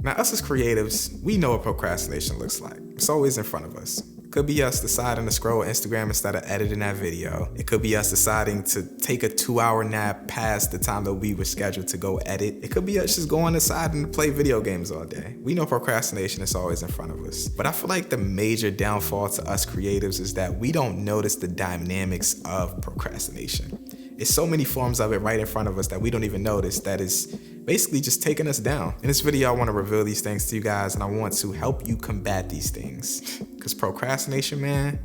Now, us as creatives, we know what procrastination looks like. It's always in front of us. It could be us deciding to scroll Instagram instead of editing that video. It could be us deciding to take a 2-hour nap past the time that we were scheduled to go edit. It could be us just going aside and play video games all day. We know procrastination is always in front of us. But I feel like the major downfall to us creatives is that we don't notice the dynamics of procrastination. It's so many forms of it right in front of us that we don't even notice that is basically just taking us down. In this video, I want to reveal these things to you guys, and I want to help you combat these things. Because procrastination, man,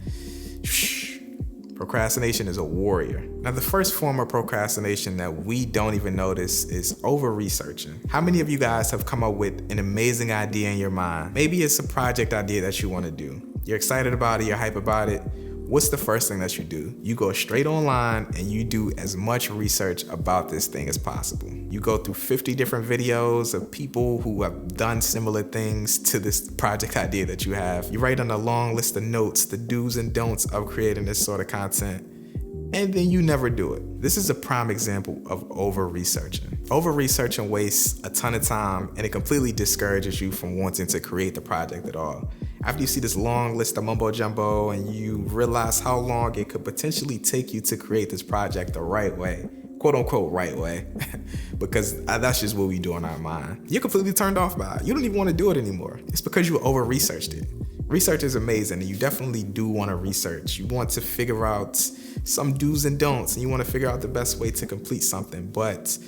procrastination is a warrior. Now, the first form of procrastination that we don't even notice is over-researching. How many of you guys have come up with an amazing idea in your mind? Maybe it's a project idea that you want to do. You're excited about it, you're hype about it. What's the first thing that you do? You go straight online and you do as much research about this thing as possible. You go through 50 different videos of people who have done similar things to this project idea that you have. You write on a long list of notes, the do's and don'ts of creating this sort of content, and then you never do it. This is a prime example of over-researching. Over-researching wastes a ton of time and it completely discourages you from wanting to create the project at all. After you see this long list of mumbo jumbo and you realize how long it could potentially take you to create this project the right way, quote unquote right way, because that's just what we do in our mind. You're completely turned off by it. You don't even want to do it anymore. It's because you over-researched it. Research is amazing and you definitely do want to research. You want to figure out some do's and don'ts and you want to figure out the best way to complete something. But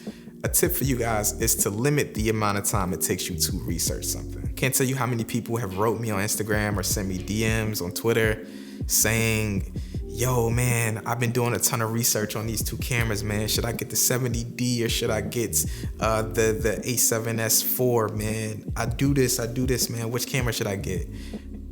a tip for you guys is to limit the amount of time it takes you to research something. Can't tell you how many people have wrote me on Instagram or sent me DMs on Twitter saying, yo man, I've been doing a ton of research on these two cameras, man. Should I get the 70D or should I get the A7S4, man? I do this, man. Which camera should I get?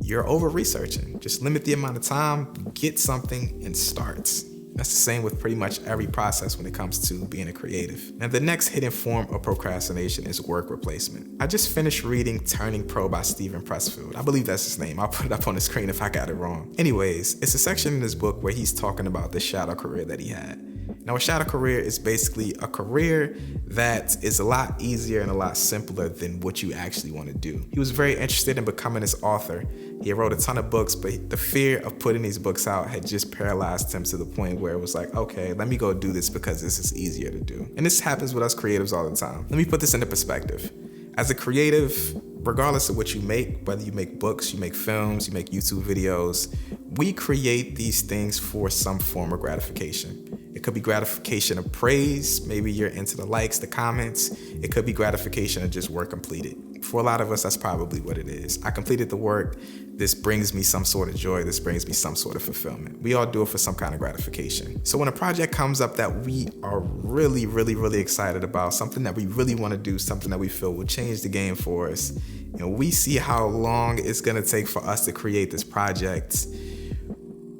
You're over-researching. Just limit the amount of time, get something, and start. That's the same with pretty much every process when it comes to being a creative. Now, the next hidden form of procrastination is work replacement. I just finished reading Turning Pro by Steven Pressfield. I believe that's his name. I'll put it up on the screen if I got it wrong. Anyways, it's a section in this book where he's talking about the shadow career that he had. Now, a shadow career is basically a career that is a lot easier and a lot simpler than what you actually want to do. He was very interested in becoming this author. He wrote a ton of books, but the fear of putting these books out had just paralyzed him to the point where it was like, okay, let me go do this because this is easier to do. And this happens with us creatives all the time. Let me put this into perspective. As a creative, regardless of what you make, whether you make books, you make films, you make YouTube videos, we create these things for some form of gratification. It could be gratification of praise. Maybe you're into the likes, the comments. It could be gratification of just work completed. For a lot of us, that's probably what it is. I completed the work. This brings me some sort of joy. This brings me some sort of fulfillment. We all do it for some kind of gratification. So when a project comes up that we are really, really, really excited about, something that we really want to do, something that we feel will change the game for us, and we see how long it's going to take for us to create this project,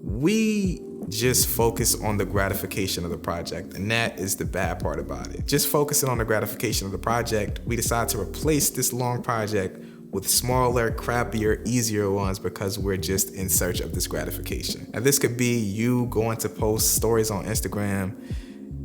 we just focus on the gratification of the project, and that is the bad part about it. Just focusing on the gratification of the project, we decide to replace this long project with smaller, crappier, easier ones because we're just in search of this gratification. And this could be you going to post stories on Instagram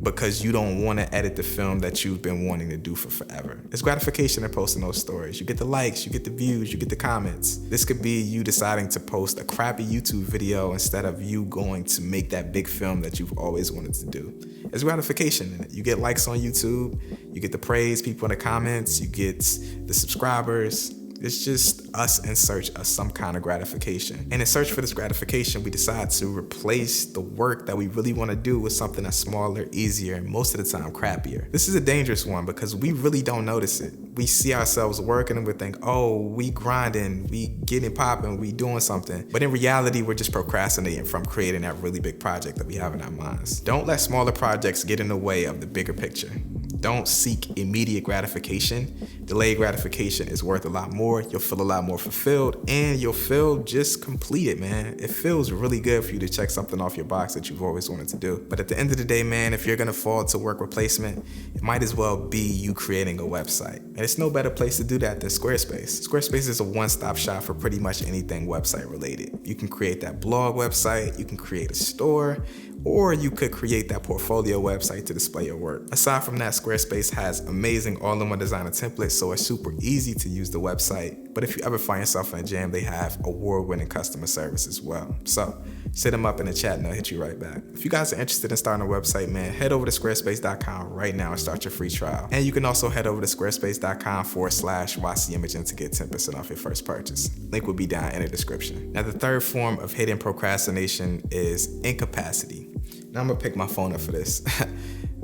because you don't want to edit the film that you've been wanting to do for forever. It's gratification in posting those stories. You get the likes, you get the views, you get the comments. This could be you deciding to post a crappy YouTube video instead of you going to make that big film that you've always wanted to do. There's gratification in it. You get likes on YouTube, you get the praise, people in the comments, you get the subscribers. It's just us in search of some kind of gratification. And in search for this gratification, we decide to replace the work that we really want to do with something that's smaller, easier, and most of the time crappier. This is a dangerous one because we really don't notice it. We see ourselves working and we think, oh, we grinding, we getting popping, we doing something. But in reality, we're just procrastinating from creating that really big project that we have in our minds. Don't let smaller projects get in the way of the bigger picture. Don't seek immediate gratification. Delayed gratification is worth a lot more. You'll feel a lot more fulfilled and you'll feel just completed, man. It feels really good for you to check something off your box that you've always wanted to do. But at the end of the day, man, if you're gonna fall to work replacement, it might as well be you creating a website. And it's no better place to do that than Squarespace. Squarespace is a one-stop shop for pretty much anything website related. You can create that blog website, you can create a store, or you could create that portfolio website to display your work. Aside from that, Squarespace has amazing all-in-one designer templates, so it's super easy to use the website. But if you ever find yourself in a jam, they have award-winning customer service as well. So hit them up in the chat and they'll hit you right back. If you guys are interested in starting a website, man, head over to squarespace.com right now and start your free trial. And you can also head over to squarespace.com/YCImaging to get 10% off your first purchase. Link will be down in the description. Now, the third form of hidden procrastination is incapacity. Now I'm gonna pick my phone up for this.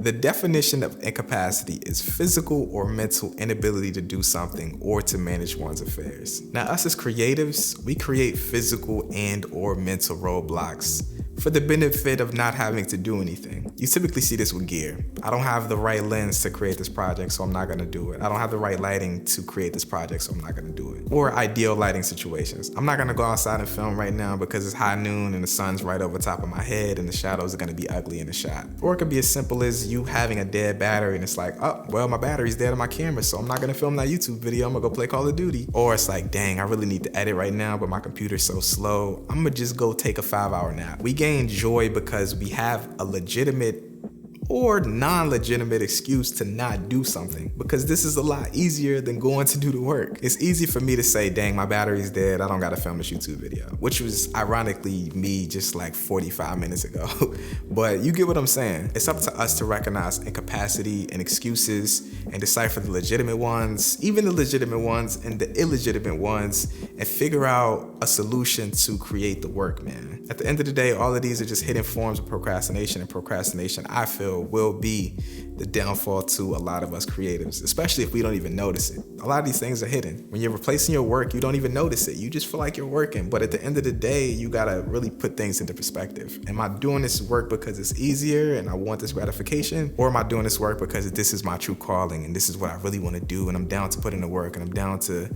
The definition of incapacity is physical or mental inability to do something or to manage one's affairs. Now, us as creatives, we create physical and or mental roadblocks for the benefit of not having to do anything. You typically see this with gear. I don't have the right lens to create this project, so I'm not gonna do it. I don't have the right lighting to create this project, so I'm not gonna do it. Or ideal lighting situations. I'm not gonna go outside and film right now because it's high noon and the sun's right over top of my head and the shadows are gonna be ugly in the shot. Or it could be as simple as you having a dead battery and it's like, oh, well, my battery's dead on my camera, so I'm not gonna film that YouTube video, I'm gonna go play Call of Duty. Or it's like, dang, I really need to edit right now, but my computer's so slow, I'm gonna just go take a 5-hour nap. We gain joy because we have a legitimate or non-legitimate excuse to not do something, because this is a lot easier than going to do the work. It's easy for me to say, dang, my battery's dead, I don't gotta film this YouTube video, which was ironically me just like 45 minutes ago. But you get what I'm saying. It's up to us to recognize incapacity and excuses and decipher the legitimate ones, even the legitimate ones and the illegitimate ones, and figure out a solution to create the work, man. At the end of the day, all of these are just hidden forms of procrastination, and procrastination, I feel, will be the downfall to a lot of us creatives, especially if we don't even notice it. A lot of these things are hidden. When you're replacing your work, you don't even notice it. You just feel like you're working. But at the end of the day, you gotta really put things into perspective. Am I doing this work because it's easier and I want this gratification? Or am I doing this work because this is my true calling and this is what I really wanna do and I'm down to put in the work and I'm down to,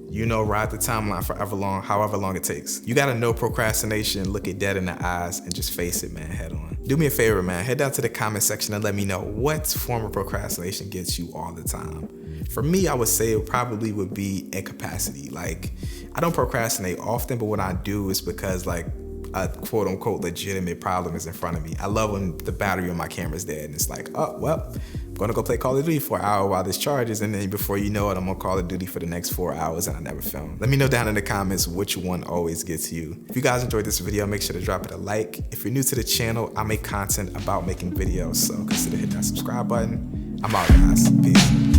ride the timeline however long it takes. You gotta know procrastination, look it dead in the eyes, and just face it, man, head on. Do me a favor, man, head down to the comment section and let me know what form of procrastination gets you all the time. For me, I would say it probably would be incapacity. Like, I don't procrastinate often, but what I do is because like a quote unquote legitimate problem is in front of me. I love when the battery on my camera is dead and it's like, oh, well, I'm gonna go play Call of Duty for an hour while this charges, and then before you know it, I'm gonna Call of Duty for the next 4 hours and I never film. Let me know down in the comments which one always gets you. If you guys enjoyed this video, make sure to drop it a like. If you're new to the channel, I make content about making videos, so consider hitting that subscribe button. I'm out, guys. Peace.